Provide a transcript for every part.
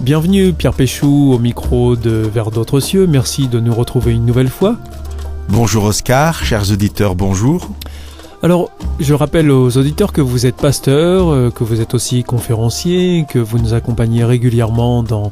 Bienvenue Pierre Péchou au micro de Vers d'autres cieux, merci de nous retrouver une nouvelle fois. Bonjour Oscar, chers auditeurs, bonjour. Alors, je rappelle aux auditeurs que vous êtes pasteur, que vous êtes aussi conférencier, que vous nous accompagnez régulièrement dans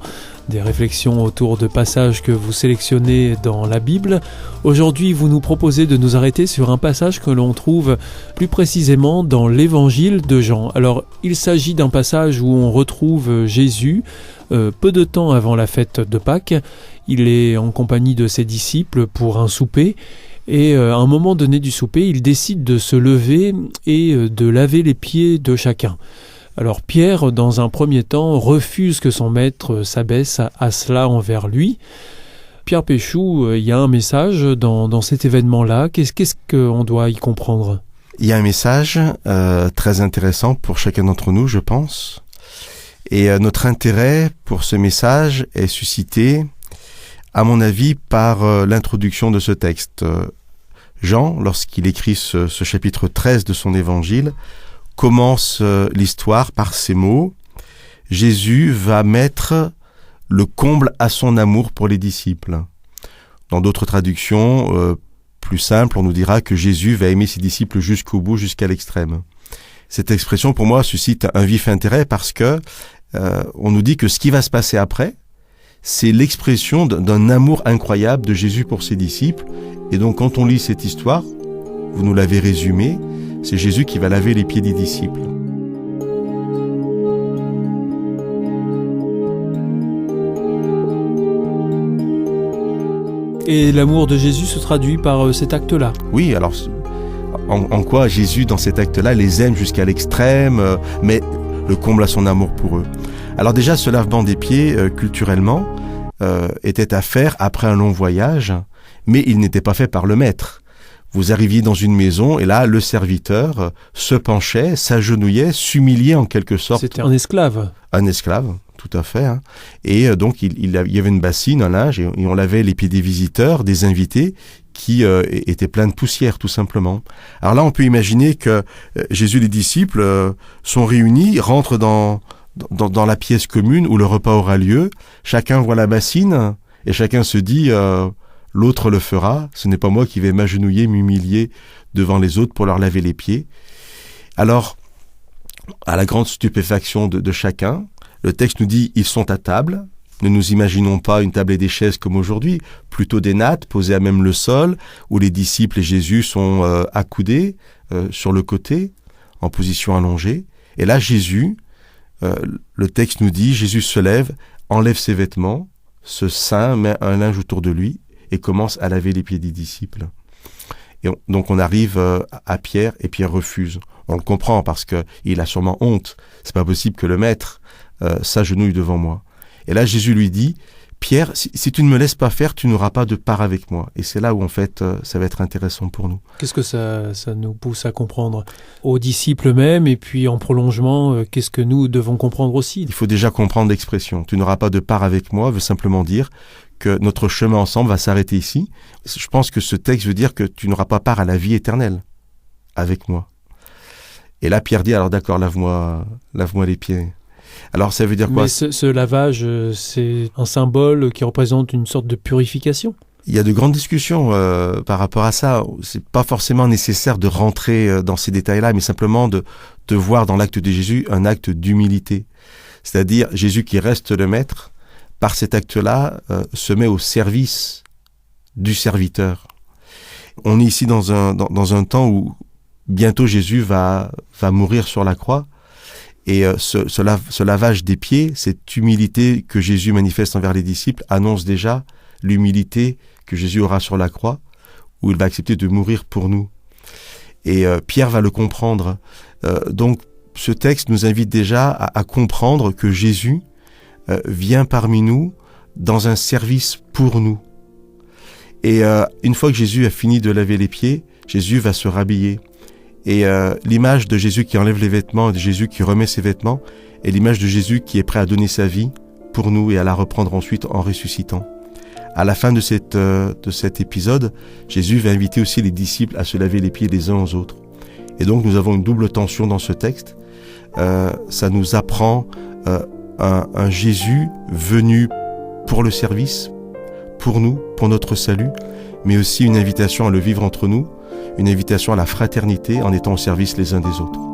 des réflexions autour de passages que vous sélectionnez dans la Bible. Aujourd'hui, vous nous proposez de nous arrêter sur un passage que l'on trouve plus précisément dans l'Évangile de Jean. Alors, il s'agit d'un passage où on retrouve Jésus peu de temps avant la fête de Pâques. Il est en compagnie de ses disciples pour un souper. Et à un moment donné du souper, il décide de se lever et de laver les pieds de chacun. Alors Pierre, dans un premier temps, refuse que son maître s'abaisse à cela envers lui. Pierre Péchou, il y a un message dans cet événement-là. Qu'est-ce qu'on doit y comprendre ? Il y a un message très intéressant pour chacun d'entre nous, je pense. Et notre intérêt pour ce message est suscité, à mon avis, par l'introduction de ce texte. Jean, lorsqu'il écrit ce chapitre 13 de son évangile, commence l'histoire par ces mots. Jésus va mettre le comble à son amour pour les disciples. Dans d'autres traductions plus simples, on nous dira que Jésus va aimer ses disciples jusqu'au bout, jusqu'à l'extrême. Cette expression, pour moi, suscite un vif intérêt parce que on nous dit que ce qui va se passer après, c'est l'expression d'un amour incroyable de Jésus pour ses disciples. Et donc, quand on lit cette histoire, vous nous l'avez résumé, c'est Jésus qui va laver les pieds des disciples. Et l'amour de Jésus se traduit par cet acte-là. Oui, alors, en quoi Jésus, dans cet acte-là, les aime jusqu'à l'extrême, mais le comble à son amour pour eux. Alors déjà, ce lavement des pieds, culturellement, était à faire après un long voyage, mais il n'était pas fait par le maître. Vous arriviez dans une maison et là, le serviteur se penchait, s'agenouillait, s'humiliait en quelque sorte. C'était un esclave. Un esclave, tout à fait. Hein. Et donc, il y avait une bassine, un linge, et on lavait les pieds des visiteurs, des invités, qui étaient pleins de poussière, tout simplement. Alors là, on peut imaginer que Jésus et les disciples sont réunis, rentrent dans la pièce commune où le repas aura lieu. Chacun voit la bassine et chacun se dit l'autre le fera. Ce n'est pas moi qui vais m'agenouiller, m'humilier devant les autres pour leur laver les pieds. Alors, à la grande stupéfaction de chacun, le texte nous dit ils sont à table. Ne nous imaginons pas une table et des chaises comme aujourd'hui, plutôt des nattes posées à même le sol, où les disciples et Jésus sont accoudés sur le côté, en position allongée. Et là, Jésus, le texte nous dit, Jésus se lève, enlève ses vêtements, se ceint, met un linge autour de lui et commence à laver les pieds des disciples. Et donc on arrive à Pierre et Pierre refuse. On le comprend parce qu'il a sûrement honte. C'est pas possible que le maître s'agenouille devant moi. Et là, Jésus lui dit, Pierre, si tu ne me laisses pas faire, tu n'auras pas de part avec moi. Et c'est là où, en fait, ça va être intéressant pour nous. Qu'est-ce que ça nous pousse à comprendre aux disciples eux-mêmes, et puis en prolongement, qu'est-ce que nous devons comprendre aussi ? Il faut déjà comprendre l'expression. Tu n'auras pas de part avec moi veut simplement dire que notre chemin ensemble va s'arrêter ici. Je pense que ce texte veut dire que tu n'auras pas part à la vie éternelle avec moi. Et là, Pierre dit, alors d'accord, lave-moi les pieds. Alors ça veut dire quoi ? Mais ce lavage, c'est un symbole qui représente une sorte de purification ? Il y a de grandes discussions par rapport à ça. C'est pas forcément nécessaire de rentrer dans ces détails-là, mais simplement de voir dans l'acte de Jésus un acte d'humilité. C'est-à-dire Jésus qui reste le maître, par cet acte-là, se met au service du serviteur. On est ici dans un temps où bientôt Jésus va mourir sur la croix. Et ce lavage des pieds, cette humilité que Jésus manifeste envers les disciples, annonce déjà l'humilité que Jésus aura sur la croix, où il va accepter de mourir pour nous. Et Pierre va le comprendre. Donc ce texte nous invite déjà à comprendre que Jésus vient parmi nous dans un service pour nous. Et une fois que Jésus a fini de laver les pieds, Jésus va se rhabiller. Et l'image de Jésus qui enlève les vêtements et de Jésus qui remet ses vêtements est l'image de Jésus qui est prêt à donner sa vie pour nous et à la reprendre ensuite en ressuscitant. À la fin de cet épisode, Jésus va inviter aussi les disciples à se laver les pieds les uns aux autres. Et donc nous avons une double tension dans ce texte. Ça nous apprend un Jésus venu pour le service, pour nous, pour notre salut, mais aussi une invitation à le vivre entre nous, une invitation à la fraternité en étant au service les uns des autres.